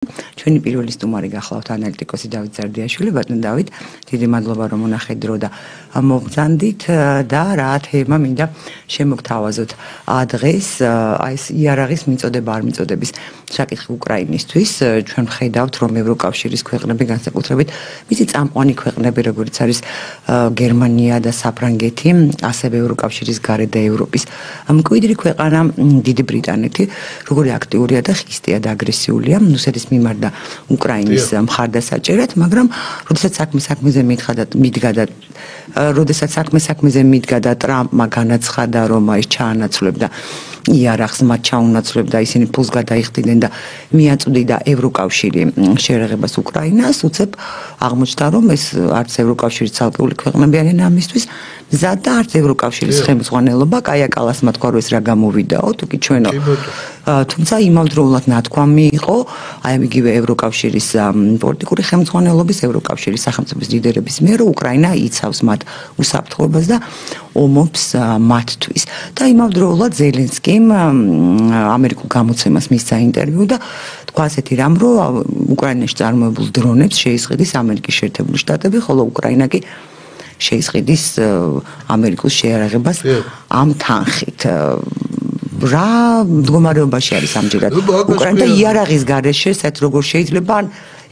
ჩვენი პირველი სტუმარი გახლავთ ანალიტიკოსი დავით ზარდიაშვილი. ბატონ დავით, დიდი მადლობა რომ მონახეთ დრო და მოგზანდით და რა თემა მინდა შემოგთავაზოთ დღეს აი ეს იარაღის მიწოდება არ მიწოდების საკითხი უკრაინისთვის. ჩვენ ვხედავთ რომ ევროკავშირის ქვეყნები განსაკუთრებით მისი წამყვანი ქვეყნები როგორიც არის გერმანია და საფრანგეთი, ასევე ევროკავშირის გარე და ევროპის მკვიდრი ქვეყანა დიდი ბრიტანეთი, როგორი აქტიურია და ხისტია და აგრესიულია რუსეთის მიმართ და უკრაინის მხარდასაჭერად, მაგრამ როდესაც საქმე მიდგა და ტრამპმა განაცხადა რომ ის ჩაანაცვლებდა იარაღს, მათ ჩაუნაცვლებდა, ისინი ფულს გადაიხდიდნენ და მიაწვდიდა ევროკავშირი შეერაღებას უკრაინას, უცებ აღმოჩნდა რომ ეს არც ევროკავშირის ცალკეული ქვეყნები არიან ამისთვის მზად და არც ევროკავშირის ხელმძღვანელობა, კაია კალასმა თქვა რომ ეს რა გამოვიდაო, თუკი ჩვენო. თუმცა იმავდროულად ნათქვამი იყო აი იგივე ევროკავშირის პოლიტიკური ხელმძღვანელობის, ევროკავშირის სახელმწიფოს ლიდერების მიერ, რომ უკრაინა იცავს მათ უსაფრთხოებას და ომობს მათთვის. და იმავდროულად ზელენსკიმ ამერიკულ გამოცემას მისცა ინტერვიუ და თქვა ასეთი რამ, რომ უკრაინაში წარმოებულ დრონებს შეისყიდის ამერიკის შეერთებული შტატები, ხოლო უკრაინა კი შეისყიდის ამერიკულ შეერაღებას ამ თანხით. რა მდგომარეობაში არის ამჯერად უკრაინა და იარაღის გარეშე, საერთოდ როგორ შეიძლება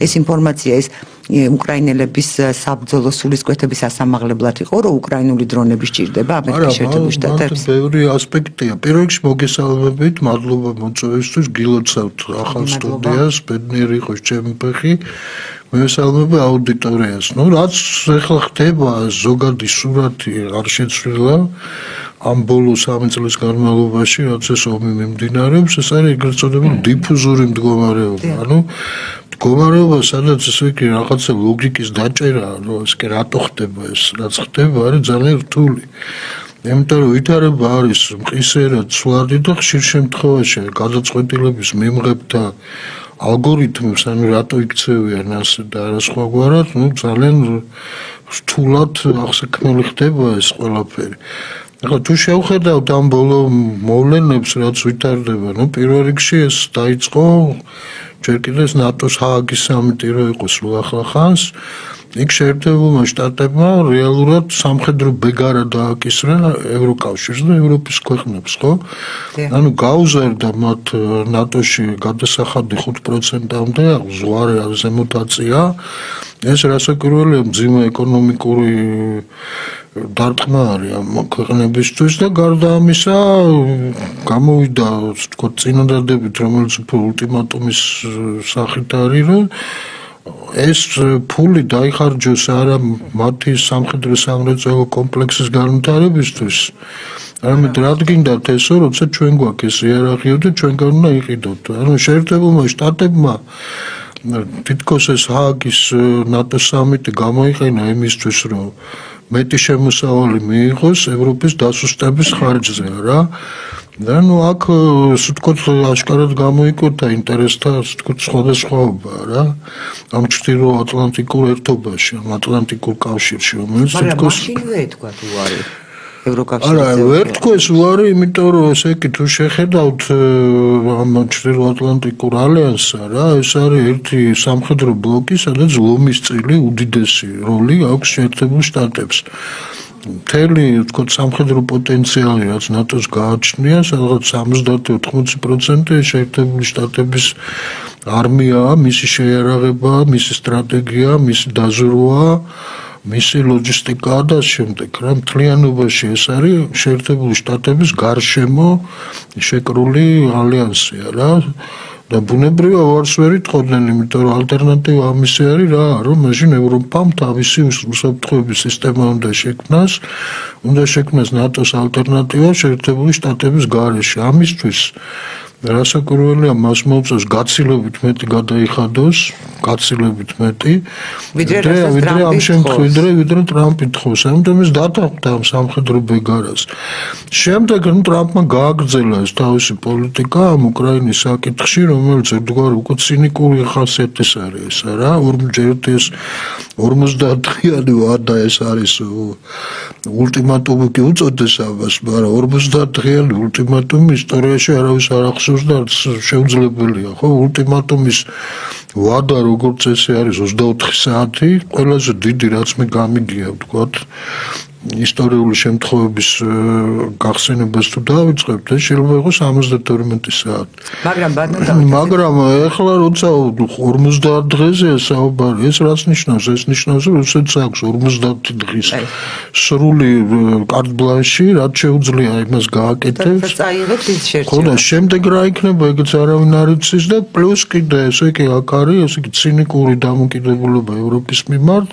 ეს ინფორმაცია ეს უკრაინელების საბრძოლო სულისკვეთების ასამაღლებლად იყო, რომ უკრაინული დრონები სჭირდება ამერიკის შეერთებულ შტატებს? ბევრი ასპექტია. პირველ რიგში მოგესალმებით, მადლობა მოწვევისთვის, გილოცავთ ახალ სტუდიას, ბედნიერი იყოს ჩემი ფეხი. მოგესალმები აუდიტორიას. რაც ახლა ხდება, ზოგადი სურათი არ შეცვლილა. ამ ბოლო 3 წლის განმავლობაში, რაც ეს ომი მიმდინარეობს, ეს არის ეგრეთ წოდებული დიფუზური მდგომარეობა. მდგომარეობა, სადაც ესე იგი რაღაცა ლოგიკის დაჭერაა, რომ ეს კი რატო ხდება ეს, რაც ხდება, არის ძალიან რთული. იმიტომ რომ ვითარება არის მყისერად ცვლადი და ხშირ შემთხვევაში გადაწყვეტილების მიმღებთა ალგორითმებს, ანუ რატო იქცევიან ასე და არა სხვაგვარად, ძალიან რთულად აღსაქმელი ხდება ეს ყველაფერი. ახლა თუ შევხედავთ ამ ბოლო მოვლენებს, რაც ვითარდება, პირველ რიგში ეს დაიწყო ჯერ კიდევ ნატოს ჰააგის სამიტი რო იყო სულ ახლახანს, იქ შეერთებულმა შტატებმა რეალურად სამხედრო ბეგარა დააკისრა ევროკავშირს და ევროპის ქვეყნებს, ხო? ანუ გაუზარდა მათ ნატოში გადასახადი 5%-მდე, ზღვარი ზემოთ აწია. ეს რასაკვირველია, მძიმე ეკონომიკური დარტყმა არის ამ ქვეყნებისთვის და გარდა ამისა გამოვიდა, თქო, წინადადებით, რომელიც უფრო ულტიმატუმის სახით არის, რომ ეს ფული დაიხარჯოს არა მათი სამხედრო სამრეწველო კომპლექსის განვითარებისთვის, არამედ რადგინდათ ესო, როცა ჩვენ გვაქვს ეს იარაღიო და ჩვენგან უნდა იყიდოთ. ანუ შეერთებულმა შტატებმა თითქოს ეს ჰააგის ნატოს სამიტი გამოიყენა იმისთვის, რომ მეტი შემოსავალი მიიღოს ევროპის დასუსტების ხარჯზე რა. და აქ ასე ვთქვათ აშკარად გამოიკვეთა ინტერესთა ასე ვთქვათ სხვადასხვაობა რა. ამ ჩრდილო-ატლანტიკურ ერთობაში, ამ ატლანტიკურ კავშირში, რომელიც თითქოს მაშინვე ეთქვა თუ არის ევროკავშირის. არა, ვერ თქოს უარი, იმიტომ რომ ესე იგი თუ შეხედავთ ამ ჩრდილო-ატლანტიკურ ალიანსს რა, ეს არის ერთი სამხედრო ბლოკი, სადაც ლომის წილი უდიდესი როლი აქვს შეერთებულ შტატებს. მთელი ვთქვათ სამხედრო პოტენციალი, რაც ნატოს გააჩნია, სადღაც 70-80% შეერთებული შტატების არმიაა, მისი შეიარაღება, მისი სტრატეგია, მისი დაზროვა, მისი ლოჯისტიკა და შემდეგ რა მთლიანობაში ეს არის შეერთებული შტატების გარშემო შეკრული ალიანსია რა. და ბუნებრივია ვარს ვერ იტყოდნენ, იმიტომ რომ ალტერნატივა ამისი არის რა, რომ მაშინ ევროპამ თავისი უსაფრთხოების სისტემა უნდა შექმნას ნატოს ალტერნატივა შეერთებული შტატების გარეშე. ამისთვის რასაკვირველია, მას მოუწევს გაცილებით მეტი გადაიხადოს გაცილებით მეტი. ვიდრე ტრამპი თხოვს. ამიტომ ეს დათანხმდა ამ სამხედრო ბეგარას. შემდეგ ტრამპმა გააგრძელა ეს თავისი პოლიტიკა ამ უკრაინის საკითხში, რომელიც ერთგვარ უკვე ცინიკური ხასიათის არის, რა, 50-დღიანი ვადა ეს არის ულტიმატუმი კი უწოდეს ამას, მაგრამ 50-დღიანი ულტიმატუმი ისტორიაში არავის არ ახსოვს და შეუძლებელია, ხო? ულტიმატუმის ვადა როგორც ესე არის 24 საათი, ყველაზე დიდი რაც მე გამიგია, ვთქვათ, ისტორიული შემთხვევების გახსენებას თუ დავიწყებთ, შეიძლება იყოს 72 საათი. მაგრამ ეხლა როცა 50 დღეზეა საუბარი, ეს რაც ნიშნავს? ეს ნიშნავს, რომ რუსეთს აქვს 50 დღის სრული კარტ ბლანში, რაც შეუძლია იმას გააკეთებს. ხო და შემდეგ რა იქნება, ეგეც არავინ არ იცის და პლუს კიდე ესე კი აქ არის, ესე კი ცინიკური დამოკიდებულება ევროპის მიმართ,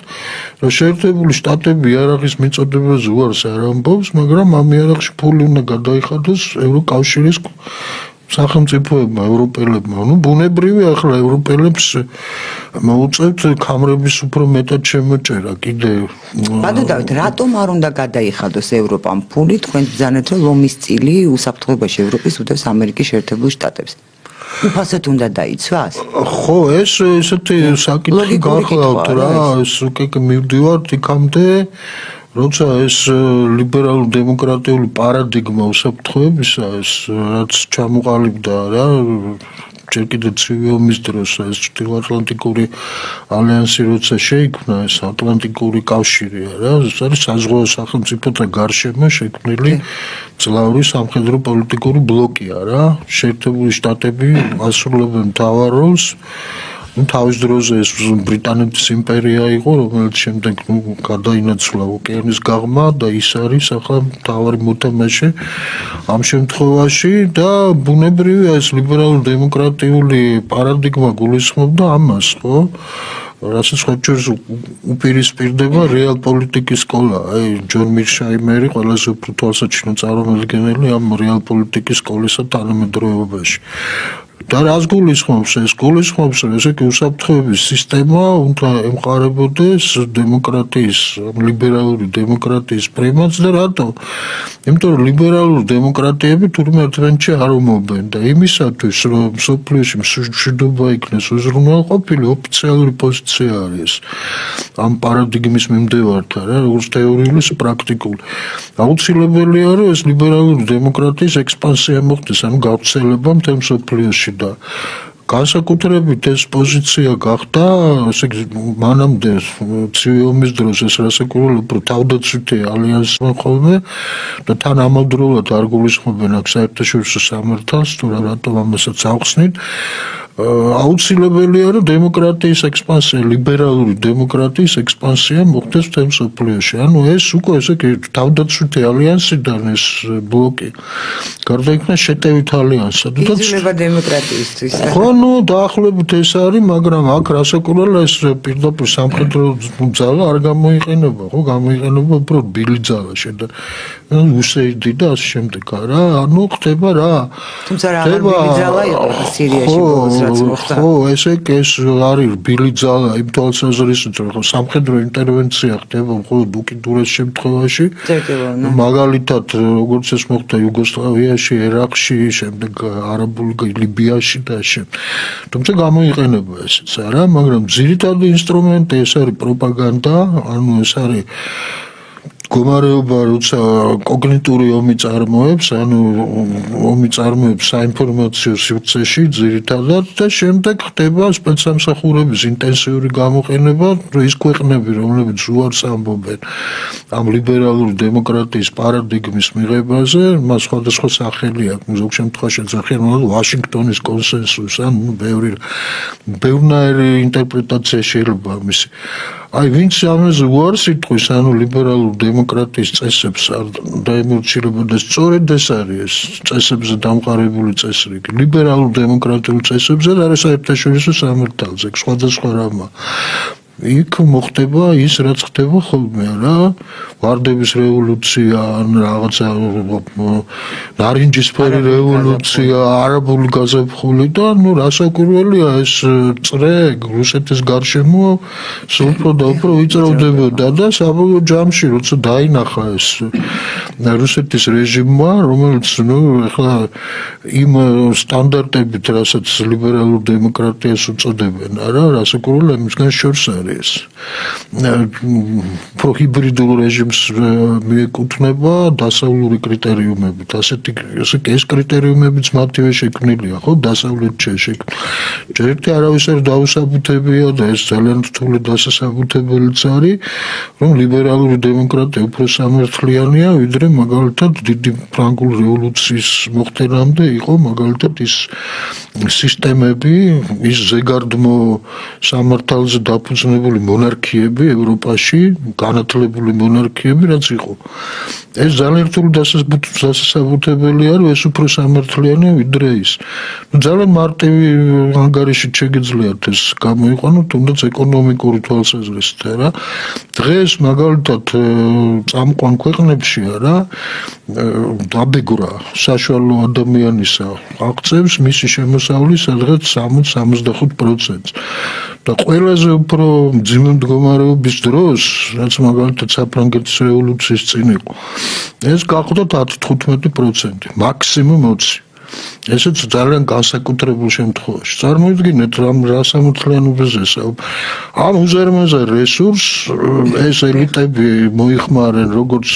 რომ შეერთებული შტატები იარაღის მიწოდებაზე უარს არ ამბობს, მაგრამ ამ იარაღში ფული უნდა გადაიხადოს ევროკავშირის სახელმწიფოებმა, ევროპელებმა. ნუ ბუნებრივია ახლა ევროპელებს მოუწევთ ქამრების უფრო მეტად შემოჭერა კიდე. ბატონო დავით, რატომ არ უნდა გადაიხადოს ევროპამ ფული? თქვენ ბრძანეთ, რომ ლომის წილი უსაფრთხოებაში ევროპის უდევს ამერიკის შეერთებულ შტატებს. უფასოდ უნდა დაიცვას? ხო, ეს ესეთი საკითხი გახლავთ რა, ეს უკვე მივდივართ იქამდე, როცა ეს ლიბერალურ დემოკრატიული პარადიგმა უსაფრთხოებისა, ეს რაც ჩამოყალიბდა რა, ჯერ კიდევ ცივი ომის დროს ეს ჩრდილოატლანტიკური ალიანსი როცა შეიქმნა, ეს ატლანტიკური კავშირია რა, ეს არის საზღვაო სახელმწიფოთა გარშემო შექმნილი ძლავრი სამხედრო პოლიტიკური ბლოკია რა, შეერთებული შტატები ასრულებენ მთავარ როლს. თავის დროზე ეს ბრიტანეთის იმპერია იყო, რომელიც შემდეგ გადაინაცვლა ოკეანის გაღმა და ის არის ახლა მთავარი მოთამაშე ამ შემთხვევაში და ბუნებრივია ეს ლიბერალურ დემოკრატიული პარადიგმა გულისხმობდა ამას, ხო? რასაც ხოჭერს უპირისპირდება რეალ პოლიტიკის სკოლა. აი ჯონ მირშაიმერი ყველაზე უფრო თვალსაჩინო წარმომადგენელი ამ რეალ პოლიტიკის სკოლისა თანამედროვეობაში. და რას გულისხმობს ეს? გულისხმობს, რომ ესე კი უსაფრთხოების სისტემა უნდა ემყარებოდეს დემოკრატიის, ლიბერალური დემოკრატიის პრიმატს და რატო? იმიტომ რომ ლიბერალური დემოკრატიები თურმე ერთმანეთში არ ომობენ და იმისათვის, რომ მსოფლიოში მშვიდობა იქნეს უზრუნველყოფილი, ოფიციალური პოზიცია არის ამ პარადიგმის მიმდევართან, რა, როგორც თეორიული, ისე პრაქტიკული. აუცილებელია, რომ ეს ლიბერალური დემოკრატიის ექსპანსია მოხდეს, ანუ გავრცელება მთელ მსოფლიოში. და განსაკუთრებით ეს პოზიცია გახდა, ასე მანამდე ცივი ომის დროს ეს რასაკვირველია უფრო თავდაცვითი ალიანსმა ხოლმე და თან ამავდროულად არ გულისხმობენ აქ საერთაშორისო სამართალს, თუ რატომ ამასაც ავხსნით. აუცილებელია, რომ დემოკრატიის ექსპანსია, ლიბერალური დემოკრატიის ექსპანსია მოხდეს მთელ მსოფლიოში. ანუ ეს უკვე ესე კი თავდაცვითი ალიანსიდან ეს ბლოკი გარდაიქმნა შეტევით ალიანსად. იძლევა დემოკრატიისთვის. ხო, ნუ დაახლოებით ეს არის, მაგრამ აქ რასაკვირველია ეს პირდაპირ სამხედრო ძალა არ გამოიყენება, ხო, გამოიყენება უფრო ბილი ძალა შედა. უსეიდი და ასე შემდეგ რა. ანუ ხდება რა. თუმცა რა ბილი ძალა იყო სირიაში ბოლოს რაც მოხდა. ხო, ესე კი ეს არის ბილი ძალა იმ თვალსაზრისით, რომ სამხედრო ინტერვენცია ხდება მხოლოდ უკიდურეს შემთხვევაში. მაგალითად, როგორც ეს მოხდა იუგოსლავიაში, ერაყში, შემდეგ არაბულ ლიბიაში და ასე. თუმცა გამოიყენება ესეც არა, მაგრამ ძირითადი ინსტრუმენტი ეს არის პროპაგანდა, ანუ ეს არის მდგომარეობა, როცა კოგნიტური ომი წარმოებს, ანუ ომი წარმოებს საინფორმაციო სივრცეში ძირითადად და შემდეგ ხდება სპეცსამსახურების ინტენსიური გამოყენება, რომ ის ქვეყნები, რომლებიც უარს ამბობენ ამ ლიბერალური დემოკრატიის პარადიგმის მიღებაზე, მას სხვადასხვა სახელი აქვს, ზოგ შემთხვევაში ძახიანად ვაშინგტონის კონსენსუსი, ანუ ბევრნაირი ინტერპრეტაცია შეიძლება მისი. აი, ვინც ამაზე უარს იტყვის, ანუ ლიბერალურ დემოკრატიის წესებს არ დაემორჩილება და სწორედ ეს არის წესებზე დამყარებული წესრიგი. ლიბერალურ დემოკრატიულ წესებზე და არის საერთაშორისო სამართალზე, სხვადასხვა რამა. იქ მოხდება ის რაც ხდება ხოლმე რა ვარდების რევოლუცია ან რაღაცა ნარინჯისფერი რევოლუცია არაბული გაზაფხული და რასაკვირველია ეს წრე რუსეთის გარშემო უფრო და უფრო ვიწროვდებოდა და საბოლოო ჯამში როცა დაინახა ეს რუსეთის რეჟიმმა რომელიც ახლა იმ სტანდარტებით რასაც ლიბერალურ დემოკრატიას უწოდებენ არა რასაკვირველია მისგან შორს არის პროჰიბრიდულ რეჟიმს მიეკუთვნება დასავლური კრიტერიუმებით ასეთი ეს კრიტერიუმებიც მათივე შექმნილია ხო დასავლეთში შექმნილი ერთი არავის არ დაუსაბუთებია და ეს ძალიან რთული დასასაბუთებელიც არის რომ ლიბერალური დემოკრატია უფრო სამართლიანია ვიდრე მაგალითად დიდი ფრანგული რევოლუციის მოხდენამდე იყო მაგალითად ის სისტემები ის ზეგარდმო სამართალზე დაფუძნებული მონარქიები ევროპაში განათლებული მონარქიები რაც იყო ეს ძალიან რთული დასასაბუთებელი არის ეს უფრო სამართლიანია ვიდრე ის ძალიან მარტივი ანგარიშით შეგიძლიათ ეს გამოიყვანოთ თუნდაც ეკონომიკური თვალსაზრისით რა დღეს მაგალითად წამყვან ქვეყნებში რა დაბეგრა საშუალო ადამიანისა აღწევს მისი შემოსავლის სადღაც 60-65% და ყველაზე უფრო მძიმე მდგომარეობის დროს რაც მაგალითად საფრანგეთის რევოლუციის წინ იყო ეს გახვდა 10-15% მაქსიმუმ 20 ესეც ძალიან განსაკუთრებულ შემთხვევაში წარმოიდგინეთ რა სამართლიანობაზე ამ უზარმაზარ რესურსს ეს ელიტები მოიხმარენ როგორც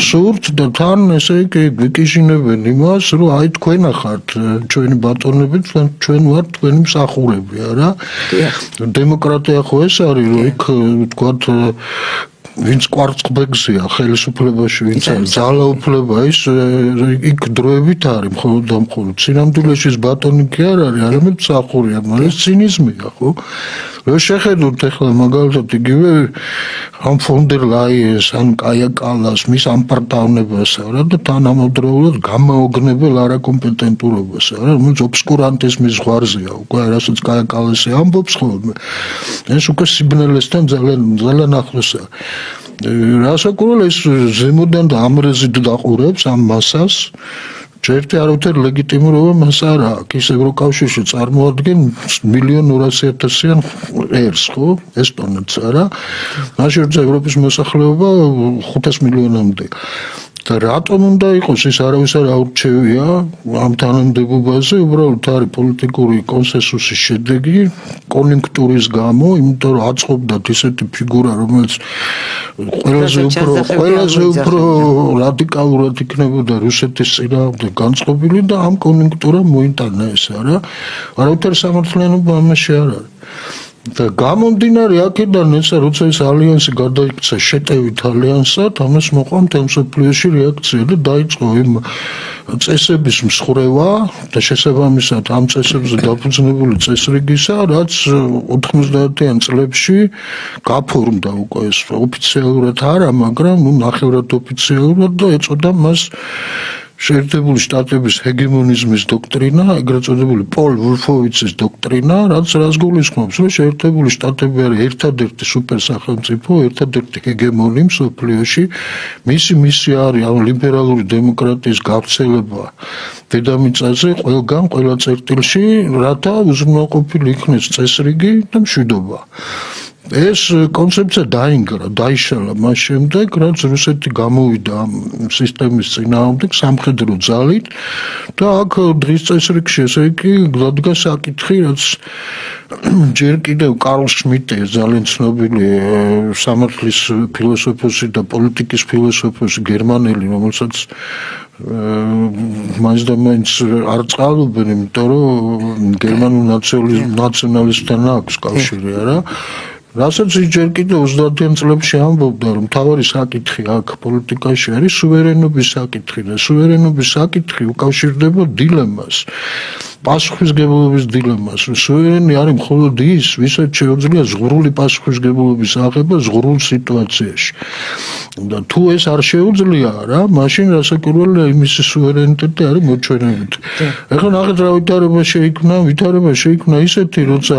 სურთ და თან ესე იგი გიკიჟინებენ იმას რომ აი თქვენ ახართ ჩვენი ბატონები ჩვენ ვართ თქვენი მსახურები არა დემოკრატია ხო ეს არის რომ იქ თქვათ ვინც კვარცხლბეგზეა ხელისუფლებაში ვინც ძალაუფლება ის იქ დროებით არის მხოლოდ და მხოლოდ სინამდვილეში ეს ბატონი კი არ არის არამედ მსახურია მაგრამ ეს ცინიზმია ხო რო შეხედოთ ახლა მაგალითად იგივე ამ ფონ დერ ლაიენს ან კაია კალას მის ამპარტავნებას რა და თანამედროვეულად გამოოგნებელ არაკომპეტენტურობას რა რომელიც ობსკურანტიზმის ზღვარზეა უკვე რასაც კაია კალასი ამბობს ხოლმე ეს უკვე სიბნელესთან ძალიან ახლოსაა რასაკვირველია ეს ზემოდან და ამრეზით დაყურებს ამ მასას ერთი არავითარი ლეგიტიმურობა მას არ აქვს ის ევროკავშირში წარმოადგენს 1.200.000-იან ერს ხო ესტონეთს არა მაშინ ევროპის მოსახლეობა 500 მილიონამდე და რატომ უნდა იყოს ის არავის არ აურჩევია ამ თანამდებობაზე უბრალოდ არის პოლიტიკური კონსენსუსის შედეგი კონიუნქტურის გამო იმიტომ რომ აწყობდათ ისეთი ფიგურა რომელიც ყველაზე უფრო რადიკალურად იქნებოდა რუსეთის წინააღმდეგ განწყობილი და ამ კონიუნქტურამ მოიტანა ეს არა არავითარი სამართლიანობა ამაში არ არის და გამომდინარე აქედან ესა როცა ეს ალიანსი გადაიქცა შეტევით ალიანსად ამას მოყვა მთელ მსოფლიოში რეაქცია და დაიწყო იმ წესების მსხრევა და შესაბამისად ამ წესებზე დაფუძნებული წესრიგისა რაც 90-იან წლებში გაფორმდა უკვე ეს ოფიციალურად არა მაგრამ ნახევრად ოფიციალურად და ეწოდა მას შეერთებული შტატების ჰეგემონიზმის დოქტრინა, ეგრეთ წოდებული პოლ ვულფოვიცის დოქტრინა, რაც გულისხმობს, რომ შეერთებული შტატები არის ერთადერთი სუპერსახელმწიფო, ერთადერთი ჰეგემონი მსოფლიოში, მისი მისია არის ამ ლიბერალური დემოკრატიის გავრცელება დედამიწაზე ყველგან, ყველა წერტილში, რათა უზრუნველყოფილი იქნეს წესრიგი და მშვიდობა. ეს კონცეფცია დაინგრა, დაიშალა მას შემდეგ, რაც რუსეთი გამოვიდა ამ სისტემის წინააღმდეგ სამხედრო ძალით და აქ დღის წესრიგში ესე იგი გლადგა საკითხი, რაც ჯერ კიდევ კარლ შმიტი ძალიან ცნობილი სამართლის ფილოსოფოსი და პოლიტიკის ფილოსოფოსი გერმანელი, რომელსაც მაინც და მაინც არ წყალობენ, იმიტომ რომ გერმანულ ნაციონალისტთან აქვს კავშირი, არა? რასაც ჯერ კიდევ 30-იან წლებში ამბობდა, რომ მთავარი საკითხი აქ პოლიტიკაში არის სუვერენობის საკითხი და სუვერენობის საკითხი უკავშირდება დილემას, პასუხისმგებლობის დილემას. სუვერენი არის მხოლოდ ის, ვისაც შეუძლია ზღვრული პასუხისმგებლობის აღება ზღვრულ სიტუაციაში. და თუ ეს არ შეუძლია რა, მაშინ რასაკვირველია იმის სუვერენიტეტი არის მოჩვენებითი. ეხლა ნახეთ რა ვითარება შეიქმნა ისეთი, როცა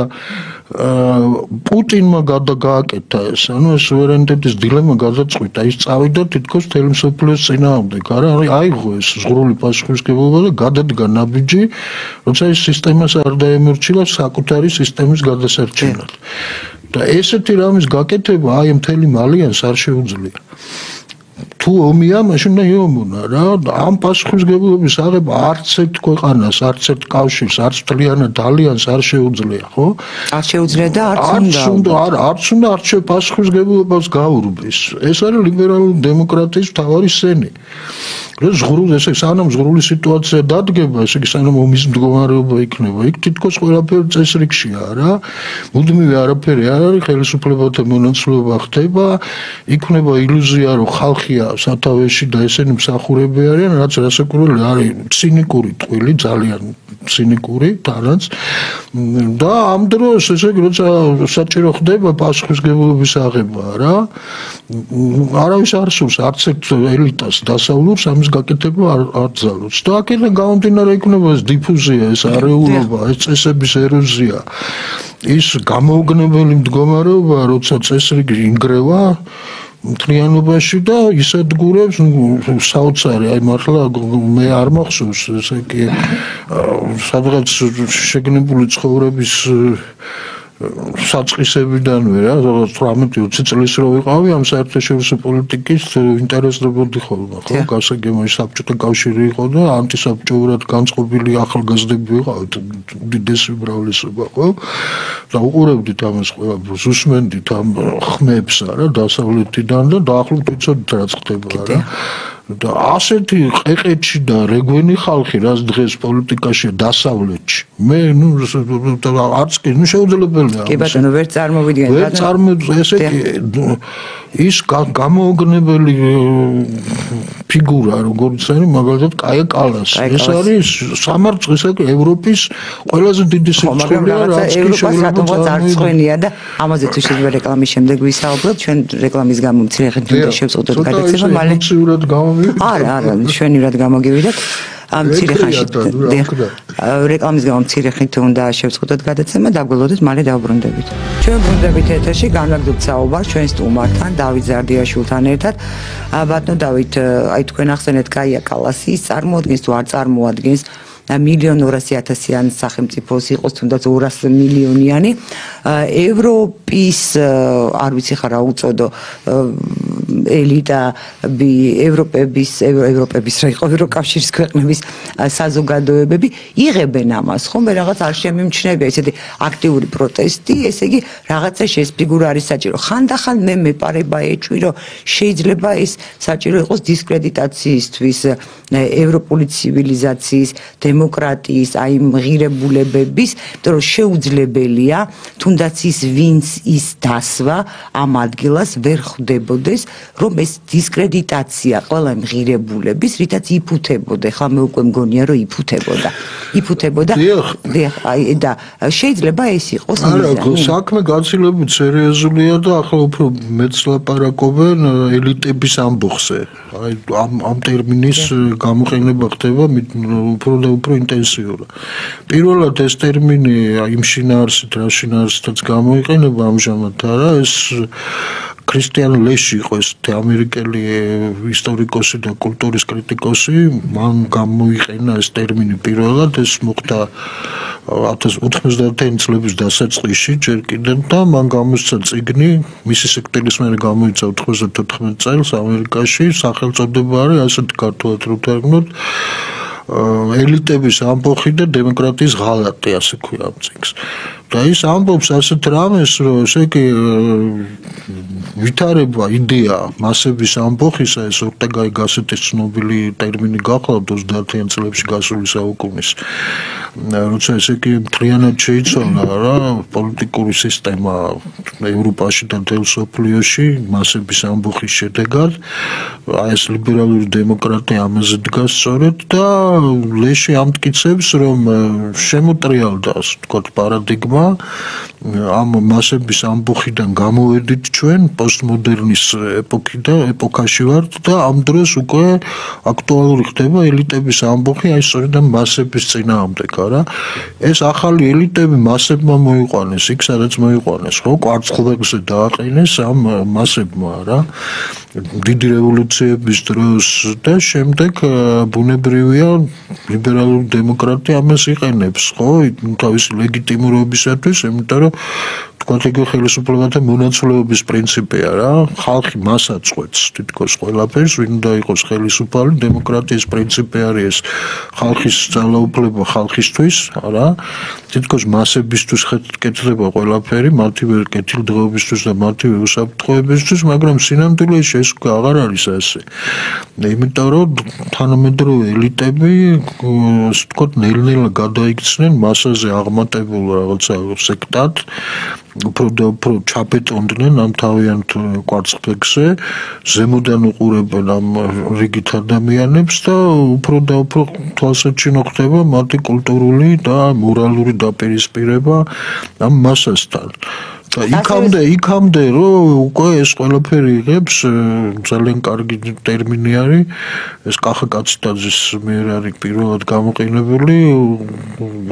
პუტინმა გააკეთა ეს, ანუ ეს სუვერენიტეტის დილემა გადაწყვიტა, ის წავიდა თითქოს მთელი მსოფლიოს წინააღმდეგ, არა, აიღო ეს ზღვრული პასუხისმგებლობა და გადადგა ნაბიჯი, როცა ეს სისტემას არ დაემორჩილა საკუთარი სისტემის გადასარჩენად. და ესეთი რამის გაკეთება აი მთელი ალიანსს არ შეუძლია. თუ ომია, მაშინ უნდა იომონა რა, ამ პასუხისმგებლობის აღება არც ერთ ქვეყანას, არც ერთ კავშირს, არც მთლიანად ალიანსს არ შეუძლია, ხო? არ შეუძლია და არც უნდა არჩევ პასუხისმგებლობას გაურბის. ეს არის ლიბერალური დემოკრატიის მთავარი სენი. ესე სანამ ზღვრული სიტუაცია დადგება, ესე იგი სანამ ომის მდგომარეობა იქნება, იქ თითქოს ყველაფერი წესრიგშია რა. მუდმივი არაფერი არ არის, ხელისუფლებათა მონაცვლეობა ხდება, იქნება ილუზია, რომ ხალხია სათავეში და ესენი მსახურები არიან, რაც რასაკვირველი არის ცინიკური ტყვილი, ძალიან ცინიკური თანაც. და ამ დროს ესე იგი როცა საჭირო ხდება პასუხისმგებლობის აღება რა, არავის არ სურს არც ერთ ელიტას დასავლურს ამის გაკეთება არ ძალუց. და აქედან გამომდინარე იქნება ეს დიფუზია, ეს არეულობა, ეს წესების ეროზია, ის გამოუგნებელი მდგომარეობა, როცა წესრიგი ინგრევა მთლიანობაში და ისადგურებს საოცარი, აი მართლა მე არ მახსოვს, ესე იგი სადღაც შეგნებული ცხოვრების საწყისებიდანვე რა 18-20 წლის რო ვიყავი ამ საერთაშორისო პოლიტიკის ინტერესდებოდი ხოლმე ხო გასაგებია საბჭოთა კავშირი იყო და ანტისაბჭოურად განწყობილი ახალგაზრდები ვიყავით უდიდესი უმრავლესობა ხო და უყურებდით ამას ყველაფერს უსმენდით ამ ხმებს რა დასავლეთიდან და დაახლოებით ვიცოდით რაც ხდება რა და ასეთი ყეყეთში და რეგვენი ხალხი რაც დღეს პოლიტიკაში დასავლეთში მე არც კი შეუძლებელია კი ბატონო ვერ წარმოვიდგენთ ესე ის გამოუგნებელი ფიგურა როგორც არის მაგალითად კაია კალასი ეს არის სამარცხის ევროპის ყველაზე დიდი სიცხეა რაც კი შეიძლება წარწყვენია და ამაზე თუ შეიძლება რეკლამის შემდეგ ვისაუბროთ ჩვენ რეკლამის გამო მცირე ხნით უნდა შევწყვეტოთ გადაცემა მალე არა შვენივრად გამოგივიდეთ მცირე ხანში რეკლამის გამო მცირე ხნით უნდა შევწყვეტოთ გადაცემა დაგველოდეთ მალე დავბრუნდებით ჩვენ ბრუნდებით ეთერში განვაგრძობთ საუბარს ჩვენ სტუმართან დავით ზარდიაშვილთან ერთად ბატონო დავით აი თქვენ ახსენეთ კაია კალასი ის წარმოადგენს თუ არ წარმოადგენს 1,200,000-იან სახელმწიფოს იყოს თუნდაც 200 მილიონიანი ევროპის არ ვიცი ხარ რა უწოდო ელიტა ევროპების რა იყო ევროკავშირის ქვეყნების საზოგადოებები იღებენ ამას ხომ რაღაც არ შემიმჩნევია ესეთი აქტიური პროტესტი ესე იგი რაღაცა შესფიგურა არის საჭირო ხანდახან მე მეპარება ეჭვი რომ შეიძლება ეს საჭირო იყოს დისკრედიტაციისთვის ევროპული ცივილიზაციის დემოკრატიის აი მღირებულებების იმიტომ რომ შეუძლებელია თუნდაც ის ვინც ის დასვა ამ ადგილას ვერ ხვდებოდეს რომ ეს დისკრედიტაცია ყველა მღირებულების რითაც იფუთებოდა ხა მე უკვე მგონია რომ იფუთებოდა და შეიძლება ეს იყოს არა საქმე გაცილებით სერიოზულია და ახლა უფრო მეც ლაპარაკობენ ელიტების ამბოხზე აი ამ ტერმინის გამოყენება ხდება უფრო და უფრო ინტენსიურად პირველად ეს ტერმინი იმ შინაარსით რა შინაარსითაც გამოიყენება ამჟამად არა ეს ქრისტიან ლეში იყო ეს ამერიკელი ისტორიკოსი და კულტურის კრიტიკოსი მან გამოიყენა ეს ტერმინი პირველად ეს მოხდა 1990 წლების დასაწყისში ჯერ კიდევ და მან გამოსცა წიგნი მისი სიკვდილის მერე გამოიცა 94 წელს ამერიკაში სახელწოდება არის ასეთი ქართულად რო ვთარგმნოთ ელიტების ამბოხი და დემოკრატიის ღალატი ასე ქვია ამ წიგნს და ის ამბობს ასეთ რამეს რომ ესე იგი ვითარება იდეა მასების ამბოხისა ეს ორტეგაი გასეტის ცნობილი ტერმინი გახლავთ 30-იან წლებში გასული საუკუნის როცა ესე იგი მთლიანად შეიცვალა რა პოლიტიკური სისტემა ევროპაში და მთელ მსოფლიოში მასების ამბოხის შედეგად აი ეს ლიბერალური დემოკრატია ამაზე დგას სწორედ და ლეში ამტკიცებს რომ შემოტრიალდა ასე ვთქვათ პარადიგმა ხდება ამ მასების ამბოხიდან გამოვედით ჩვენ პოსტმოდერნის ეპოქაში ვართ და ამ დროს უკვე აქტუალური ხდება ელიტების ამბოხი აი სწორედ ამ მასების წინააღმდეგ არა ეს ახალი ელიტები მასებმა მოიყვანეს იქ სადაც მოიყვანეს ხო კვარცხლბეკზე დააყენეს ამ მასებმა რა დიდი რევოლუციების დროს და შემდეგ ბუნებრივია ლიბერალური დემოკრატია ამას იყენებს ხო თავისი ლეგიტიმურობისათვის იმიტომ რომ თქვათ ეგ ხელისუფლებათა მონაცვლეობის პრინციპია რა ხალხი მასად წყვეტს თითქოს ყველაფერს ვინ უნდა იყოს ხელისუფალი დემოკრატიის პრინციპი არის ხალხის ძალაუფლება ხალხისთვის რა თითქოს მასებისთვის კეთდება ყველაფერი მათივე კეთილდღეობისთვის და მათივე უსაფრთხოებისთვის მაგრამ სინამდვილეში ეს უკვე აღარ არის ასე იმიტომ რომ თანამედროვე ელიტები ასე ვთქვათ ნელ-ნელა გადაიქცნენ მასაზე აღმატებულ რაღაცა სექტად უფრო ჩაბეტონდნენ ამ თავიანთ კვარცხლბეკზე ზემოდან უყურებენ ამ რიგით ადამიანებს და უფრო და უფრო თვალსაჩინო ხდება მათი კულტურული და მორალური დაპირისპირება ამ მასასთან და იქამდე რომ უკვე ეს ყველაფერი იღებს ძალიან კარგი ტერმინი არის ეს კახაკაციტაძის მიერ არის პირველად გამოყენებული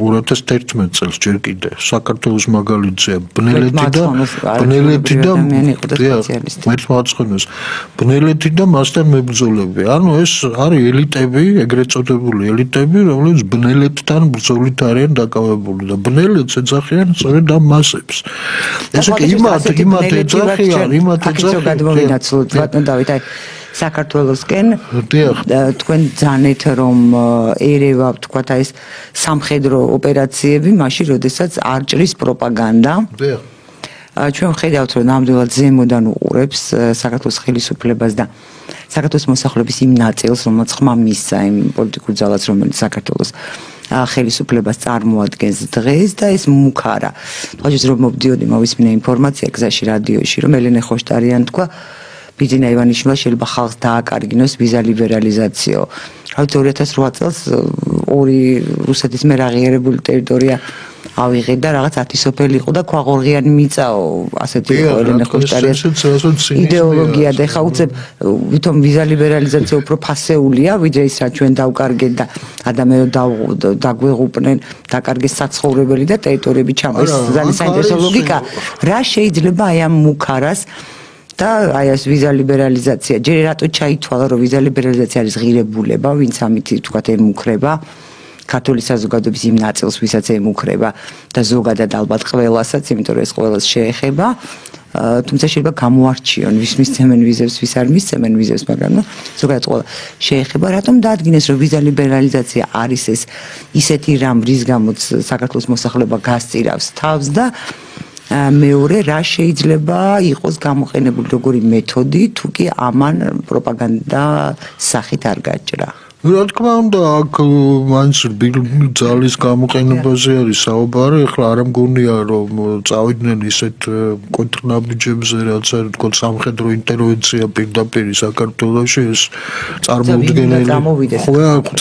2011 წელს ჯერ კიდე საქართველოს მაგალითია ბნელეთი და მასთან მებრძოლები ანუ ეს არის ელიტები ეგრეთ წოდებული ელიტები რომლებიც ბნელეთთან ბრძოლით არიან დაკავებული და ბნელეთს ეძახიან სწორედ ამ მასებს ეს კი იმათ გადმოვინაცვლოთ ბატონ დავით აი საქართველოსკენ თქვენ ძანეთ რომ ერევა თქვათ აი ეს სამხედრო ოპერაციები მაშინ როდესაც არ ჭრის პროპაგანდა ჩვენ ხედავთ რომ ნამდვილად ზემოდან უყურებს საქართველოს ხელისუფლებას და საქართველოს მოსახლეობის იმ ნაწილს რომელსაც ხმა მისცა იმ პოლიტიკურ ძალას რომელიც საქართველოს ხელისუფლებას წარმოადგენს დღეს და ეს მუქარა. ხოჭის რომ მოვდიოდი მოვისმინე ინფორმაცია გზაში რადიოში რომ ელენე ხოშტარიან თქვა ბიძინა ივანიშვილმა შეიძლება ხალხს დააკარგინოს ვიზა ლიბერალიზაციო. რავით 2008 წელს ორი რუსეთის მიერ აღიარებული ტერიტორია ავიღე და რაღაც 10 სოფელი იყო და ქვაღორღიანი მიწაო ასეთი იყო ელენე ხოშტარიას იდეოლოგია და ხა უცებ ვითომ ვიზა ლიბერალიზაცია უფრო ფასეულია ვიდრე ის რა ჩვენ დავკარგეთ და ადამიანო დაგვეღუპნენ დაკარგეს საცხოვრებელი და ტერიტორიები ჩამოეს ძალიან საინტერესო ლოგიკა რა შეიძლება აი ამ მუქარას და აი ეს ვიზა ლიბერალიზაცია ჯერ რატო ჩაითვალა რომ ვიზა ლიბერალიზაცია არის ღირებულება ვინც ამით თქვათ ემუქრება ქართული საზოგადოების იმ ნაწილს ვისაც ემუქრება და ზოგადად ალბათ ყველასაც იმიტომ რომ ეს ყველას შეეხება თუმცა შეიძლება გამოარჩიონ ვის მისცემენ ვიზებს ვის არ მისცემენ ვიზებს მაგრამ ზოგადად ყველა შეეხება რატომ დაადგინეს რომ ვიზა ლიბერალიზაცია არის ეს ისეთი რამ რის გამოც საქართველოს მოსახლეობა გასწირავს თავს და მეორე რა შეიძლება იყოს გამოყენებული როგორი მეთოდი თუ კი ამან პროპაგანდა სახით არ გაჭრა რა თქმა უნდა აქ მაინც ძალის გამოყენებაზე არის საუბარი ახლა არ მგონია რომ წავიდნენ ისეთ კონტრნაბიჯებზე რაც არის თქო სამხედრო ინტერვენცია პირდაპირ საქართველოში ეს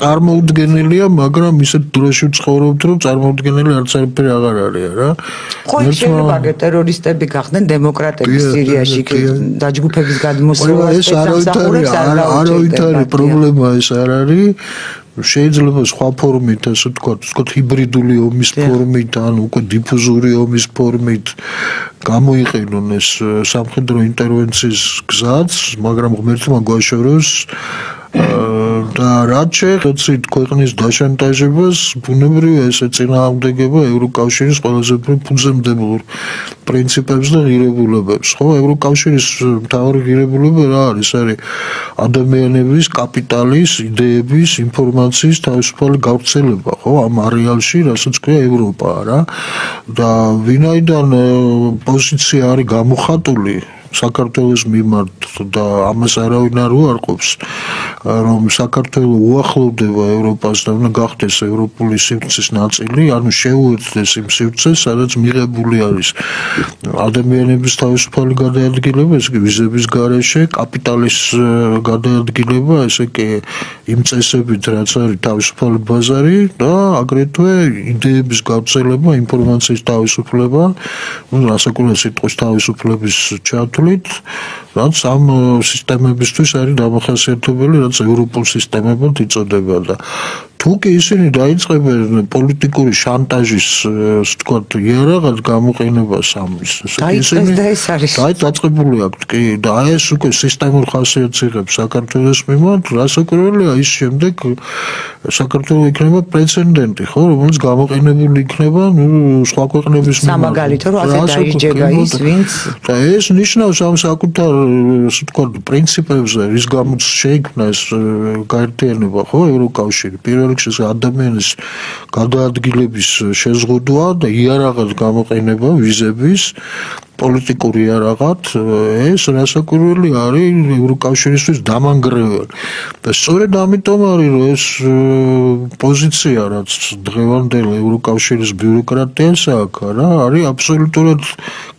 წარმოუდგენელია მაგრამ ისეთ დროში ვცხოვრობთ რომ წარმოუდგენელი არც არაფერი აღარ არის რა ხო შეიძლება ტერორისტები გახდნენ დემოკრატები სირიაში დაჯგუფების გადმოსვლა ეს არავითარი პრობლემა ეს არ არის შეიძლება სხვა ფორმით ასე ვთქვათ ჰიბრიდული ომის ფორმით ან უკვე დიფუზური ომის ფორმით გამოიყენონ ეს სამხედრო ინტერვენციის გზაც მაგრამ ღმერთმა გვაშოროს და რაც შეეხება ქვეყნის დაშანტაჟებას ბუნებრივია ესე წინააღმდეგება ევროკავშირის ყველაზე უფრო ფუძემდებელ პრინციპებს და ღირებულებებს ხო ევროკავშირის მთავარი ღირებულება რა არის ადამიანების კაპიტალის იდეების ინფორმაციის თავისუფალი გავრცელება ხო ამ არეალში რასაც ქვია ევროპა რა და ვინაიდან პოზიცია არის გამოხატული საქართველოს მიმართ და ამას არავინ არ უარყოფს, რომ საქართველო უახლოვდება ევროპას და უნდა გახდეს ევროპული სივრცის ნაწილი, ანუ შეუერთდეს იმ სივრცეს, სადაც მიღებული არის ადამიანების თავისუფალი გადაადგილება, ესე იგი ვიზების გარეშე, კაპიტალის გადაადგილება, ესე იგი იმ წესებით, რაც არის თავისუფალი ბაზარი და აგრეთვე იდეების გავრცელება, ინფორმაციის თავისუფლება, რასაკვირველია სიტყვის თავისუფლების ჩათვლით, რაც ამ სისტემებისთვის არის დამახასიათებელი, რაც ევროპულ სისტემებად იწოდება და თუ კი ისინი დაიწყებენ პოლიტიკური შანტაჟის, ასე ვთქვათ, იარაღად გამოყენებას ამის. დაიწყებული აქვს, კი, და ეს უკვე სისტემურ ხასიათს იღებს საქართველოს მიმართ, რასაკვირველია ის შემდეგ საქართველო იქნება პრეცედენტი, ხო, რომელიც გამოყენებული იქნება სხვა ქვეყნების მიმართ. სამაგალითო, რომ ასე დაიჯება ის, ვინც და ეს ნიშნავს ამ საკუთარ, ასე ვთქვათ, პრინციპებზე, რის გამოც შეიქმნა ეს გაერთიანება, ხო, ევროკავშირი. პირველ რიგში ადამიანის გადაადგილების შეზღუდვა და იარაღად გამოყენება ვიზების პოლიტიკური იარაღად, ეს რასაკვირველი არის ევროკავშირისთვის დამანგრეველი. და სწორედ ამიტომ არის, რომ ეს პოზიცია, რაც დღევანდელ ევროკავშირის ბიუროკრატიას აქვს, რა, არის აბსოლუტურად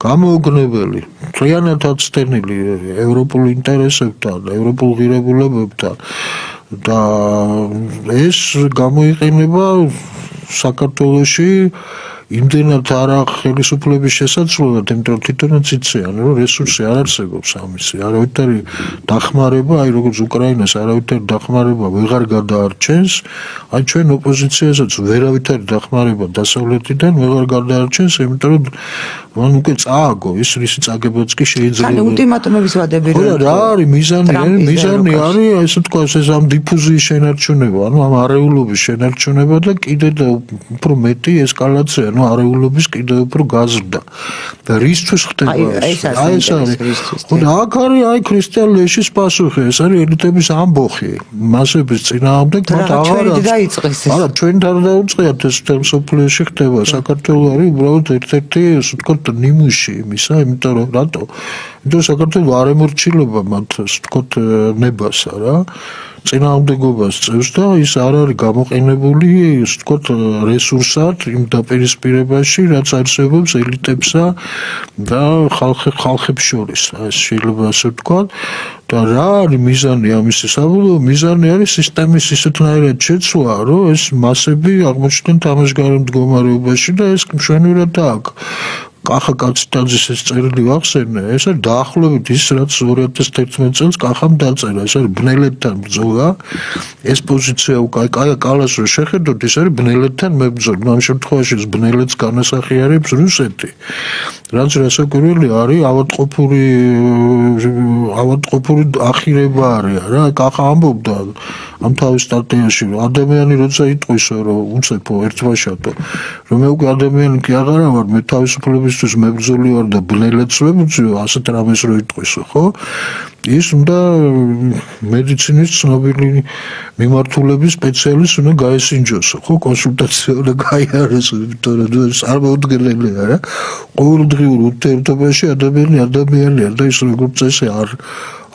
გამოუგნებელი, მთლიანად აცდენილი ევროპულ ინტერესებთან, ევროპულ ღირებულებებთან. და ეს გამოიყენება საქართველოში იმდენად არა ხელისუფლების შესაძლებლად, იმიტომ რომ თვითონაც იციან, რომ რესურსი არ არსებობს ამისი, არავითარი დახმარება, აი როგორც უკრაინას არავითარი დახმარება ვეღარ გადაარჩენს, აი ჩვენ ოპოზიციასაც ვერავითარი დახმარება დასავლეთიდან ვეღარ გადაარჩენს, იმიტომ რომ მან უკვე წააგო ის რისი წაგებაც კი შეიძლება. ანუ ულტიმატუმების ვადები რა არის მიზანი არის, ესე თქვა, ეს ამ დიფუზიის შენარჩუნება, ანუ ამ არეულობის შენარჩუნება და კიდე და უფრო მეტი ესკალაცია, ანუ არეულობის კიდე უფრო გაზრდა. და რისთვის ხდება ეს? აი ეს არის. და აქ არის აი ქრისტიან ლეშის პასუხი, ეს არის ელიტების ამბოხი. მასების წინააღმდეგ მათ აღარ დაიწყეს ეს. არა, ჩვენ არ დაუწყიათ ეს თემსოფლიოში ხდება. საქართველო არის უბრალოდ ერთ-ერთი, ასე ვთქვათ, ნიმუში იმისა, იმიტომ რომ რატო? იმიტომ რომ საქართველო არ ემორჩილება მათ, ასე ვთქვათ, ნებასა რა. წინააღმდეგობას წევს და ის არ არის გამოყენებული, ასე ვთქვათ, რესურსად იმ დაპირისპირებაში, რაც არსებობს ელიტებსა და ხალხებს შორის. ეს შეიძლება ასე ვთქვათ. და რა არის მიზანი ამისი? საბოლოო მიზანი არის სისტემის ისეთნაირად შეცვლა, რომ ეს მასები აღმოჩნდნენ თამაშგარე მდგომარეობაში და ეს მშვენივრად აქვს. კახა კაციტაძის ეს წერილი ვახსენე, ეს არის დაახლოებით ის, რაც 2011 წელს კახამ დაწერა, ეს არის ბნელებთან ბრძოლა. ეს პოზიცია უკვე კაია კალას რო შეხედოთ, ეს არის ბნელებთან მებრძოლი. ამ შემთხვევაში ეს ბნელებს განასახიერებს რუსეთი. რაც რასაკვირველი არის, ავადმყოფური ახირება არის რა. კახა ამბობდა ამ თავის სტატიაში, რომ ადამიანი როცა იტყვის, რომ უცებო ერთბაშატო, რომ მე უკვე ადამიანი კი აღარა ვარ, მე თავისუფლებისთვის მებრძოლი ვარ და ბნელებს ვებრძვი, ასეთ რამეს რო იტყვისო, ხო? ის უნდა მედიცინის ცნობილი მიმართულების სპეციალისტი უნდა გაესინჯოსო, ხო? კონსულტაცია უნდა გაიაროს, იმიტომ რომ ეს არ მოუდგენელია რა. ყოველდღიურ ურთიერთობაში ადამიანია და ის როგორც წესი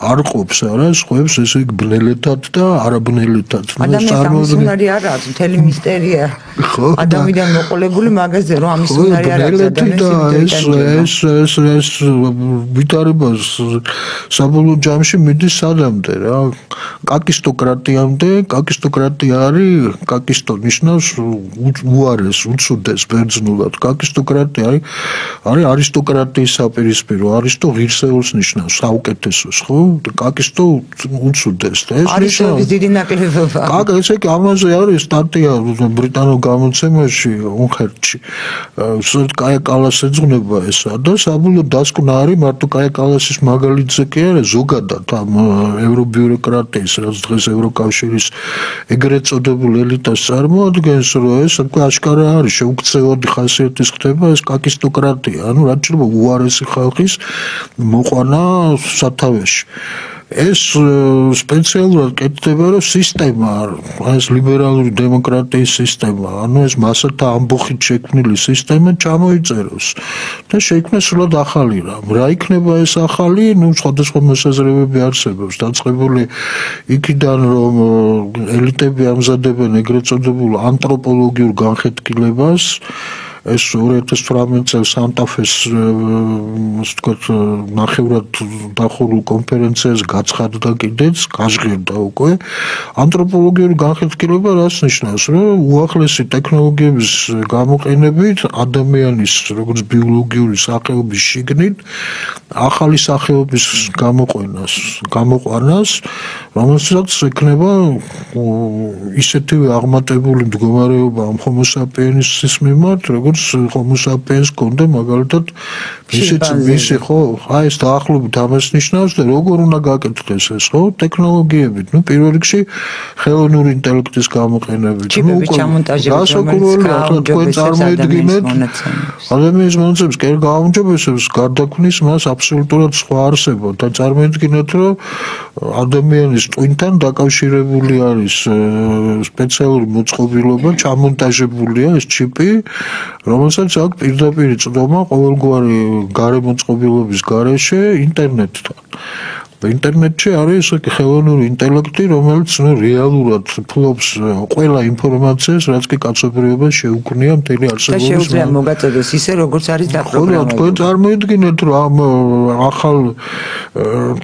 არ ყოფს არა, სხვებს ესე იგი ბნელეთად და არაბნელეთად. ადამიანის უნარი არ არის, მთელი მისტერია. ადამიანიდან მოყოლებული მაგაზე რომ ამის უნარი არ არის ადამიანის. ეს ვითარებას საბოლოო ჯამში მიდის სადამდე რა. კაკისტოკრატიამდე, კაკისტოკრატია არის, კაკისტო ნიშნავს უარეს, უცუდეს ბერძნულად. კაკისტოკრატია არის არისტოკრატიის საპირისპირო, არისტო ღირსეულს ნიშნავს, საუკეთესოს, ხო? კაკისტო უცუდეს და ეს ნიშნავს დიდი ნაკლებობა. ესე იგი ამაზე არის სტატია ბრიტანულ გამოცემაში უნხერტში. კაია კალას ეძღვნება ესა და საბოლოო დასკვნა არის მარტო კაია კალასის მაგალითზე კი არა, ზოგადად ამ ევრობიუროკრატიის, რაც დღეს ევროკავშირის ეგრეთ წოდებულ ელიტას წარმოადგენს, რომ ეს აშკარა არის შეუქცევადი ხასიათის ხდება ეს კაკისტოკრატია, ანუ რაც შეიძლება უარესი ხალხის მოყვანა სათავეში. ეს სპეციალურად კეთდება, რომ სისტემა, ეს ლიბერალური დემოკრატიის სისტემა, ანუ ეს მასათა ამბოხით შექმნილი სისტემა ჩამოიწეროს და შექმნეს სულად ახალი რამ. რა იქნება ეს ახალი? სხვადასხვა მოსაზრებები არსებობს, დაწყებული იქიდან, რომ ელიტები ამზადებენ ეგრეთ წოდებულ ანთროპოლოგიურ განხეთქილებას. ეს 2018 წელს სანტა-ფეს ნახევრად დახურულ კონფერენციას გაცხადდა კიდეც, გაჟღერდა უკვე. ანთროპოლოგიური განხეთქილება რას ნიშნავს? რომ უახლესი ტექნოლოგიების გამოყენებით ადამიანის როგორც ბიოლოგიური სახეობის შიგნით ახალი სახეობის გამოყვანას, რომელსაც ექნება ისეთივე აღმატებული მდგომარეობა Homo sapiens-ის მიმართ, როგორც Homo sapiens კონდა მაგალითად მისი ხო, აი ეს დაახლოებით ამას ნიშნავს და როგორ უნდა გაკეთდეს ეს ხო, ტექნოლოგიებით, პირველ რიგში ხელოვნური ინტელექტის გამოყენებით. ჩიპების ჩამონტაჟებით, თქვენ წარმოიდგინეთ ადამიანის მონაცემს კი გააუმჯობესებს, გარდაქმნის მას აბსოლუტურად სხვა არსება და წარმოიდგინეთ, რომ ადამიანის ტვინთან დაკავშირებული არის სპეციალური მოწყობილობა, ჩამონტაჟებულია ეს ჩიპი, რომელსაც აქვს პირდაპირ წვდომა ყოველგვარი გარემოწყობილობის გარეშე ინტერნეტთან. ინტერნეტში არის ხელოვნური ინტელექტი, რომელიც რეალურად ფლობს ყველა ინფორმაციას, რაც კი კაცობრიობას შეუქმნია მთელი არსებობის. და შეუძლია მოგაწოდოს ისე, როგორც არის დაპროგრამებული. ხო, თქვენ წარმოიდგინეთ, რომ ამ ახალ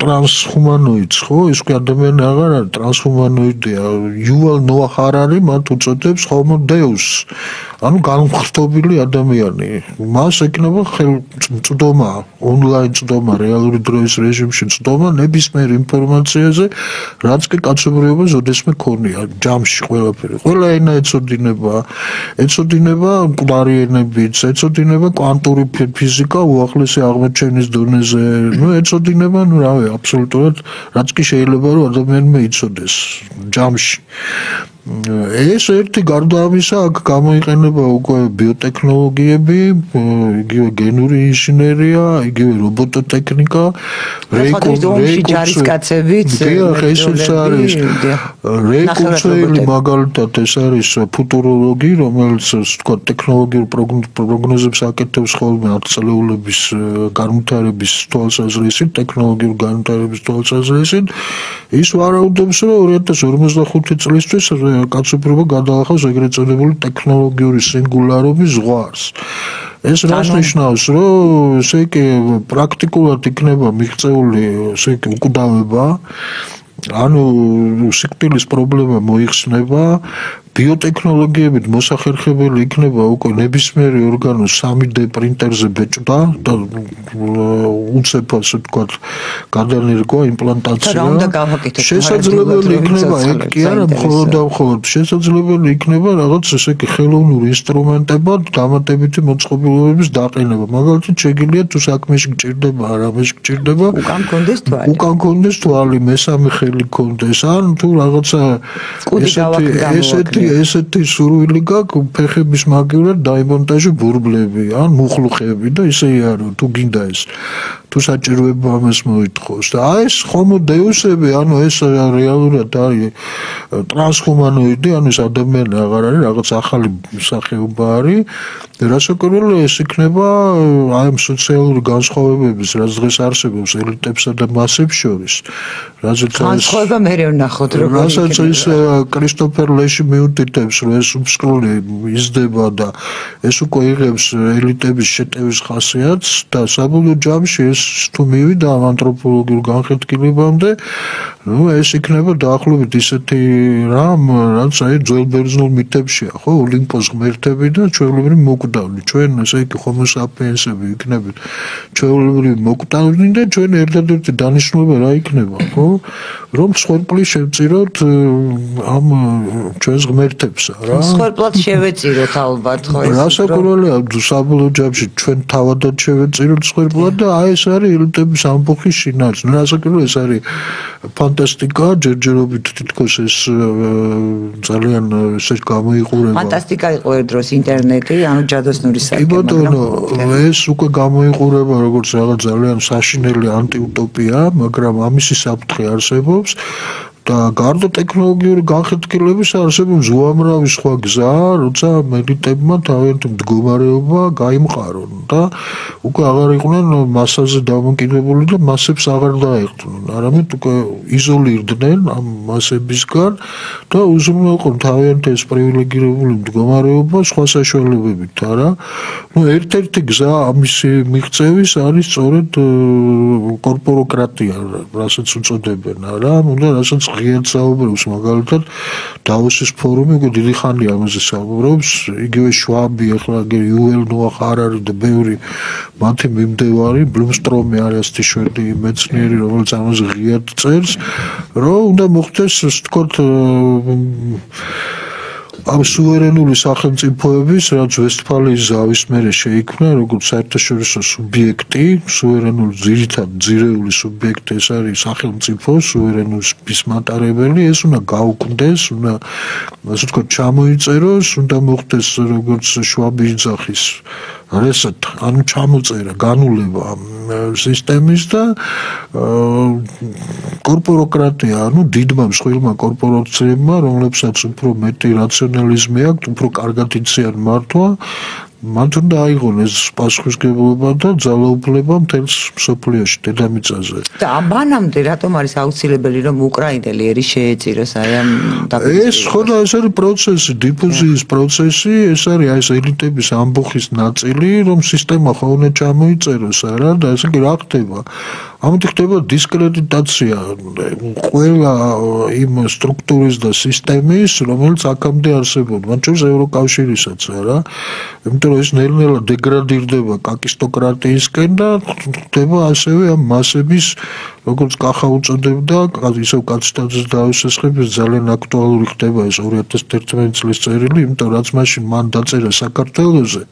ტრანსჰუმანოიდს, ხო, ის კი ადამიანი აღარ არის, ტრანსჰუმანოიდია. იუვალ ნოა ჰარარი მათ უწოდებს Homo Deus. ანუ განმხრთობილი ადამიანი. მას ექნება წვდომა, ონლაინ წვდომა, რეალური დროის რეჟიმში წვდომა ნებისმიერ ინფორმაციაზე, რაც კი კაცობრიობას ოდესმე ქონია, ჯამში ყველაფერი. ყველა ენა ეცოდინება მკვდარი ენებიც, ეცოდინება კვანტური ფიზიკა უახლესი აღმოჩენის დონეზე, ეცოდინება, რავი, აბსოლუტურად რაც კი შეიძლება რომ ადამიანმა იცოდეს ჯამში. ეს ერთი გარდა ამისა აქ გამოიყენება უკვე ბიოტექნოლოგიები, იგივე გენური ინჟინერია, იგივე რობოტოტექნიკა, ჯარისკაცებიც, რეკურსორი მაგალითად ეს არის ფუტუროლოგი, რომელიც თქვა ტექნოლოგიურ პროგნოზებს აკეთებს ხოლმე ათწლეულების განვითარების თვალსაზრისით, ტექნოლოგიურ განვითარების თვალსაზრისით, ის ვარაუდობს, რომ 2045 წლისთვის კაცობრიობა გადაახავს ეგრეთ წოდებული ტექნოლოგიური სინგულარობის ზღვარს. ეს რას ნიშნავს, რომ ესე იგი პრაქტიკულად იქნება მიღწეული ესე იგი უკვდავება, ანუ სიკვდილის პრობლემა მოიხსნება, ბიოტექნოლოგიებით მოსახერხებელი იქნება უკვე ნებისმიერი ორგანო 3D პრინტერზე ბეჭდა და უცებ ასე ვთქვათ გადანერგვა იმპლანტაცია. შესაძლებელი იქნება ეგ კი არა მხოლოდ და მხოლოდ შესაძლებელი იქნება რაღაც ესე იგი ხელოვნური ინსტრუმენტებად დამატებითი მოწყობილობების დაყენება. მაგალითად შეგიძლია თუ საქმეში გჭირდება, არამეში გჭირდება, უკან კონდეს თვალი, მესამე ხელი კონდეს, ან თუ რაღაცა ესეთი სურვილი გაქვს ფეხების მაგივრად დაიმონტაჟო ბურბლები ან მუხლუხები და ისე იარო თუ გინდა ეს თუ საჭიროება ამას მოითხოვს და აი ეს Homo Deus-ები, ანუ ეს რეალურად არის ტრანსჰუმანოიდი, ანუ ეს ადამიანი აღარ არის, რაღაც ახალი სახეობა არის, რასაკვირველია ეს იქნება აი ამ სოციალური განსხვავებების, რაც დღეს არსებობს ელიტებსა და მასებს შორის, განსხვავება მე ვნახოთ, რასაც ის კრისტოფერ ლეში მიუთითებს, რომ ეს უსკროლი იზრდება და ეს უკვე იღებს ელიტების შეტევის ხასიათს და საბოლოო ჯამში ეს თუ მივიდა ანთროპოლოგიურ განხეთქილებამდე, ეს იქნება დაახლოებით ისეთი რამ, რაც აი ძველბერძნულ მითებშია, ხო, ოლიმპოს ღმერთები და ჩვეულებრივი მოკვდავნი. ჩვენ ესე იგი Homo sapiens-ები იქნებით ჩვეულებრივი მოკვდავნი და ჩვენ ერთადერთი დანიშნულება რა იქნება, ხო? რომ სხორპლი შევწიროთ ამ ჩვენს ღმერთებსა, რა. სხორპლად შევეწიროთ ალბათ, ხო? რასაკვირველია, საბოლოო ჯამში ჩვენ თავადად შევეწიროთ სხორპლად და აი ეს არის ელიტების ამბოხის შინაარსი. რასაკვირველია, ეს არის ფანტასტიკა, ჯერჯერობით თითქოს ეს ძალიან ესე გამოიყურება. ფანტასტიკა იყო ერთ დროს ინტერნეტი, ანუ ჯადოსნური კი ბატონო, ეს უკვე გამოიყურება როგორც რაღაც ძალიან საშინელი ანტიუტოპია, მაგრამ ამისი საფრთხე არსებობს. და გარდა ტექნოლოგიური განხეთქილების არსებობს უამრავი სხვა გზა, როცა მედიტებმა თავიანთი მდგომარეობა გაიმყარონ და უკვე აღარ იყვნენ მასაზე დამოკიდებული და მასებს აღარ დაეხტნენ, არამედ უკვე იზოლირდნენ ამ მასებისგან და უზრუნველყონ თავიანთი ეს პრივილეგირებული მდგომარეობა სხვა საშუალებებით, არა? ერთ-ერთი გზა ამისი მიღწევის არის სწორედ კორპოროკრატია, რასაც უწოდებენ, არა? და რასაც ღიად საუბრობს მაგალითად დავოსის ფორუმი უკვე დიდი ხანია ამაზე საუბრობს იგივე შვაბი ახლა იუელ ნოახ ჰარარი და ბევრი მათი მიმდევარი ბლუმსტრომი არის ასეთი შვედი მეცნიერი რომელიც ამაზე ღიად წერს რომ უნდა მოხდეს ვთქვათ ამ სუვერენული სახელმწიფოების რაც ვესტფალიის ზავის მერე შეიქმნა როგორც საერთაშორისო სუბიექტი სუვერენული ძირითად ძირეული სუბიექტი ეს არის სახელმწიფო სუვერენობის მატარებელი ეს უნდა გაუქმდეს უნდა ასე ვთქვათ ჩამოიწეროს უნდა მოხდეს როგორც შვაბის ძახის რესეტ ანუ ჩამოწერა განულება სისტემის და კორპოროკრატია ანუ დიდმა მსხვილმა კორპორაციებმა რომლებსაც უფრო მეტი რაციონალიზმი აქვს უფრო კარგად იციან მართვა მათ უნდა აიღონ ეს პასუხისმგებლობა და ძალაუფლება მთელს მსოფლიოში დედამიწაზე. და ამბანამდე რატომ არის აუცილებელი რომ უკრაინელი ერი შეეწიროს აი ამ ეს ხო და ეს არის პროცესი, დიფუზიის პროცესი, ეს არის აი ეს ელიტების ამბოხის ნაწილი, რომ სისტემა ხოლმე ჩამოიწეროს, არა და ესე კი რა ხდება? ამით ხდება დისკრედიტაცია ყველა იმ სტრუქტურის და სისტემის, რომელიც აქამდე არსებობდა, მათ შორის ევროკავშირისაც, არა? იმიტომ რომ ეს ნელ-ნელა დეგრადირდება კაკისტოკრატიისკენ და ხდება ასევე ამ მასების როგორც კახა უწოდებდა, ისევ კაცთაძეს დავისესხების ძალიან აქტუალური ხდება ეს 2011 წლის წერილი, იმიტომ რაც მაშინ მან დაწერა საქართველოზე,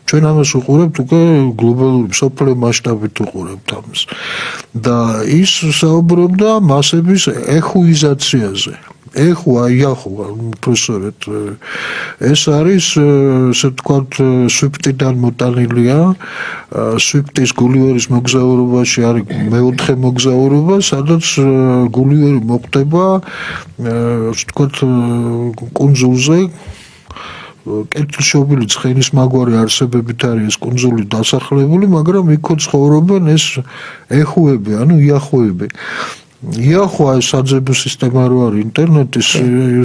ჩვენ ამას უყურებთ უკვე გლობალური მსოფლიო მასშტაბით უყურებთ ამას. და ის საუბრობდა მასების ეხუიზაციაზე. პროფესორეთ ეს არის ასე ვთქვათ სვიფტიდან მოტანილია სვიფტის გულივერის მოგზაურობაში არის მეოთხე მოგზაურობა სადაც გულივერი მოხდება ასე ვთქვათ კუნძულზე კეთილშობილი ცხენისმაგვარი არსებებით არის ეს კუნძული დასახლებული მაგრამ იქ ცხოვრობენ ეს ეხუები ანუ იახვეები იახვა საძებო სისტემა რო არის ინტერნეტის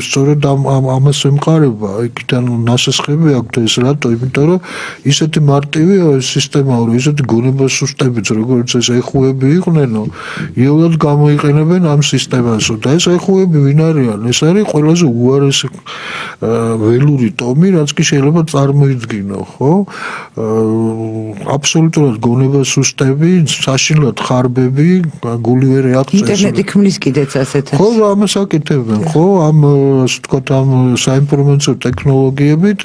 სწორედ ამას ემყარება იქიდან ნასესხები აქვს ეს რატო იმიტომ რომ ისეთი მარტივია ეს სისტემა რო ისეთი გონებას უსტებით როგორც ეს ეხუები იყვნენო იოლად გამოიყენებენ ამ სისტემასო და ეს ეხუები ვინ არიან ეს არის ყველაზე უარესი ველური ტომი რაც კი შეიძლება წარმოიდგინო ხო აბსოლუტურად გონებას უსტები საშინლად ხარბები გულივერი აღწევს იქმნის კიდეც ასეთ ხო ამას აკეთებენ ხო ამ ასე ვთქვათ ამ საინფორმაციო ტექნოლოგიებით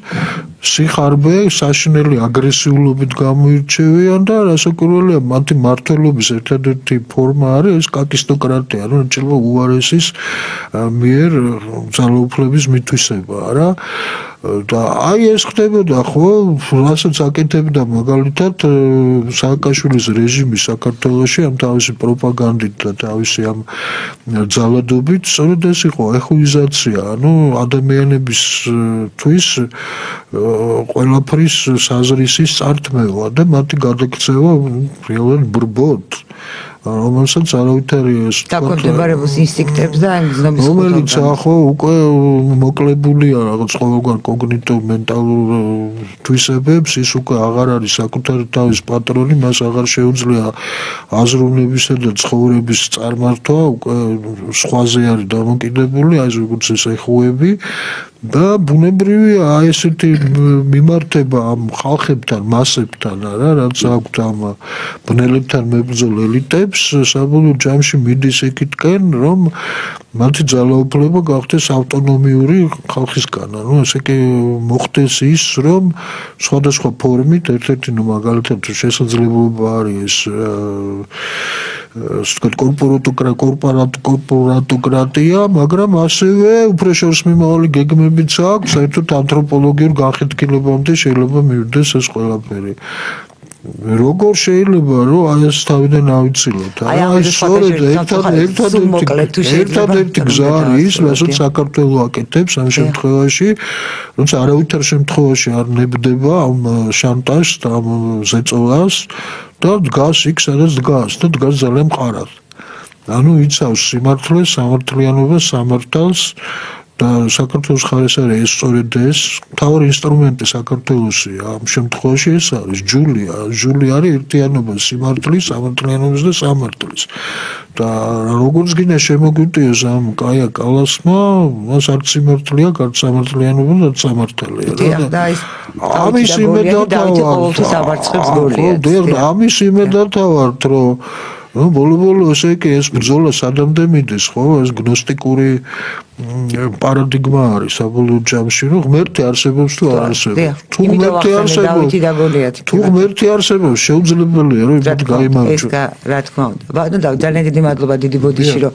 სიხარბე საშინელი აგრესიულობით გამოირჩევიან და რასაკვირველია მათი მმართველობის ერთადერთი ფორმა არის ეს კაკისტოკრატია ანუ შეიძლება უარესის მიერ ძალაუფლების მითვისება არა და აი ეს ხდებოდა ხო რასაც აკეთებდა მაგალითად სააკაშვილის რეჟიმი საქართველოში ამ თავისი პროპაგანდით და თავისი ამ ძალადობით სწორედ ეს იყო ეხუიზაცია ანუ ადამიანებისთვის ყველაფრის საზრისის წართმევა და მათი გადაქცევა რეალურად ბრბოდ რომელსაც არავითარი დაქვემდებარებულ ინსტინქტებს და გზნობის რომელიც ახო უკვე მოკლებულია რაღაც ყოველგვარ კოგნიტო-მენტალურ თვისებებს ის უკვე აღარ არის საკუთარი თავის პატრონი მას აღარ შეუძლია აზროვნებისა და ცხოვრების წარმართვა უკვე სხვაზე არის დამოკიდებული აი როგორც ეს ეხუები და ბუნებრივია აი ესეთი მიმართება ამ ხალხებთან, მასებთან, არა, რაც აქვთ ამ ბნელებთან მებრძოლ ელიტებს, საბოლოო ჯამში მიდის იქითკენ, რომ მათი ძალაუფლება გახდეს ავტონომიური ხალხისგან. ანუ ესე კი მოხდეს ის, რომ სხვადასხვა ფორმით ერთ-ერთი მაგალითად შესაძლებლობა არის კორპორატოკრატია, მაგრამ ასევე უბრალოდ მიმავალი გეგმებიც აქვს, საერთოდ ანთროპოლოგიურ განხეთქილებამდე შეიძლება მივიდეს ეს ყველაფერი. როგორ შეიძლება რომ აი ეს თავიდან ავიცილოთ? აი სწორედ ერთადერთი გზა არის, რასაც საქართველო აკეთებს ამ შემთხვევაში, როცა არავითარ შემთხვევაში არ ნებდება ამ შანტაჟს და ამ ზეწოლას და დგას იქ, სადაც დგას და დგას ძალიან მყარად. ანუ იცავს სიმართლეს, სამართლიანობას, სამართალს და საქართველოს ხარეს არის ეს სწორედ ეს მთავარი ინსტრუმენტი საქართველოსი ამ შემთხვევაში ეს არის ჯული არის ერთიანობა სიმართლის, სამართლიანობის და სამართლის და როგორც გინდა შემოგვიტიოს ამ კაია კალასმა მას არც სიმართლია, არც სამართლიანობა და სამართალია და ამის ამის იმედად ვართ რომ ბოლო ესე კი ეს ბრძოლა სადამდე მიდის, ხო, ეს გნოსტიკური პარადიგმა არის საბოლოო ჯამში, რომ ღმერთი არსებობს თუ არ არსებობს. თუ ღმერთი არსებობს, შეუძლებელია რომ იმით გაიმარჯვოს. რა თქმა უნდა. ბატონო, ძალიან დიდი მადლობა დიდი ბოდიში, რომ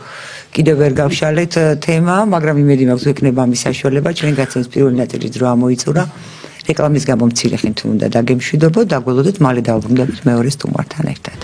კიდევ ვერ გავშალეთ თემა, მაგრამ იმედი მაქვს რომ იქნება ამის საშუალება. ჩვენი გაცემის პირველი ნაწილი დრო ამოიწურა. რეკლამის გამო მცირე ხნით უნდა დაგემშვიდობო, დაგველოდეთ, მალე დავბრუნდებით მეორე სტუმართან ერთად.